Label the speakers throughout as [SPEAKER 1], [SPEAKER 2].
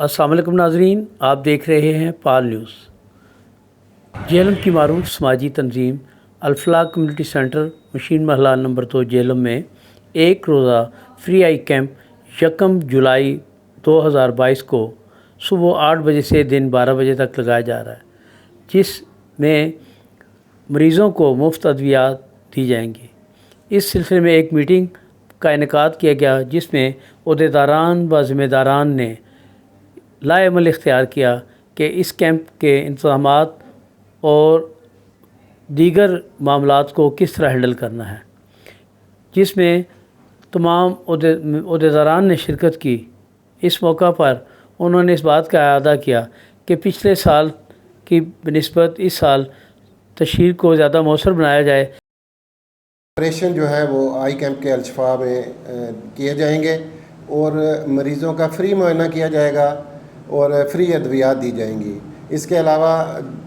[SPEAKER 1] السلام علیکم ناظرین، آپ دیکھ رہے ہیں پال نیوز۔ جہلم کی معروف سماجی تنظیم الفلاح کمیونٹی سینٹر مشین محلہ نمبر 2 جہلم میں ایک روزہ فری آئی کیمپ 1 جولائی 2022 کو صبح 8 بجے سے دن 12 بجے تک لگایا جا رہا ہے، جس میں مریضوں کو مفت ادویات دی جائیں گی۔ اس سلسلے میں ایک میٹنگ کا انعقاد کیا گیا، جس میں عہدیداران و ذمہ داران نے لائے عمل اختیار کیا کہ اس کیمپ کے انتظامات اور دیگر معاملات کو کس طرح ہینڈل کرنا ہے، جس میں تمام عہدیداران نے شرکت کی۔ اس موقع پر انہوں نے اس بات کا اعادہ کیا کہ پچھلے سال کی بنسبت اس سال تشہیر کو زیادہ مؤثر بنایا جائے۔
[SPEAKER 2] آپریشن جو ہے وہ آئی کیمپ کے الشفا میں کیے جائیں گے اور مریضوں کا فری معائنہ کیا جائے گا اور فری ادویات دی جائیں گی۔ اس کے علاوہ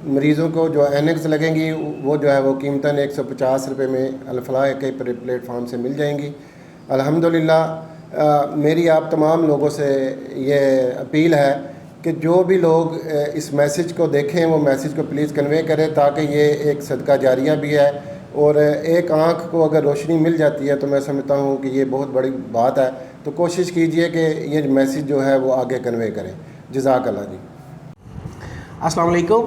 [SPEAKER 2] مریضوں کو جو اینکس لگیں گی وہ جو ہے وہ قیمتاً 150 روپے میں الفلاح کے پلیٹ فارم سے مل جائیں گی۔ الحمدللہ میری آپ تمام لوگوں سے یہ اپیل ہے کہ جو بھی لوگ اس میسج کو دیکھیں وہ میسج کو پلیز کنوے کریں، تاکہ یہ ایک صدقہ جاریہ بھی ہے، اور ایک آنکھ کو اگر روشنی مل جاتی ہے تو میں سمجھتا ہوں کہ یہ بہت بڑی بات ہے۔ تو کوشش کیجئے کہ یہ میسج جو ہے وہ آگے کنوے کریں۔ جزاک اللہ جی۔
[SPEAKER 3] السلام علیکم۔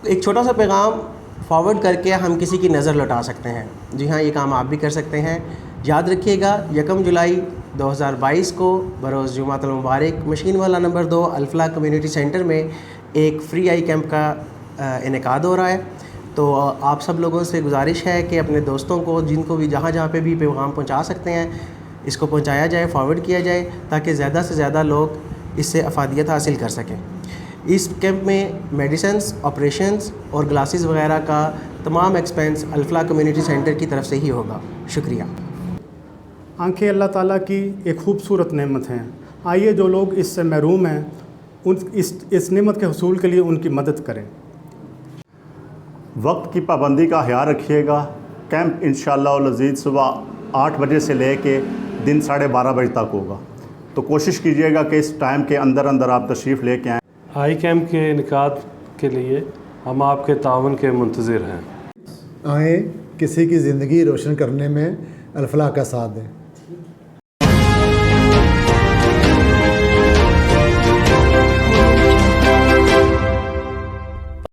[SPEAKER 3] ایک چھوٹا سا پیغام فارورڈ کر کے ہم کسی کی نظر لوٹا سکتے ہیں۔ جی ہاں، یہ کام آپ بھی کر سکتے ہیں۔ یاد رکھیے گا 1 جولائی 2022 کو بروز جمعۃ المبارک مشین والا نمبر 2 الفلاح کمیونٹی سینٹر میں ایک فری آئی کیمپ کا انعقاد ہو رہا ہے۔ تو آپ سب لوگوں سے گزارش ہے کہ اپنے دوستوں کو، جن کو بھی جہاں پہ بھی پیغام پہنچا سکتے ہیں، اس کو پہنچایا جائے، فارورڈ کیا جائے، تاکہ زیادہ سے زیادہ لوگ اس سے افادیت حاصل کر سکیں۔ اس کیمپ میں میڈیسنز، آپریشنز اور گلاسز وغیرہ کا تمام ایکسپینس الفلاح کمیونٹی سینٹر کی طرف سے ہی ہوگا۔ شکریہ۔
[SPEAKER 4] آنکھیں اللہ تعالیٰ کی ایک خوبصورت نعمت ہیں۔ آئیے جو لوگ اس سے محروم ہیں اس نعمت کے حصول کے لیے ان کی مدد کریں۔
[SPEAKER 5] وقت کی پابندی کا خیال رکھیے گا۔ کیمپ انشاءاللہ العزیز صبح 8 بجے سے لے کے دن 12:30 بجے تک ہوگا، تو کوشش کیجیے گا کہ اس ٹائم کے اندر آپ تشریف لے کے آئیں۔
[SPEAKER 6] آئی کیمپ کے انعقاد کے لیے ہم آپ کے تعاون کے منتظر ہیں۔
[SPEAKER 7] آئیں، کسی کی زندگی روشن کرنے میں الفلاح کا ساتھ دیں۔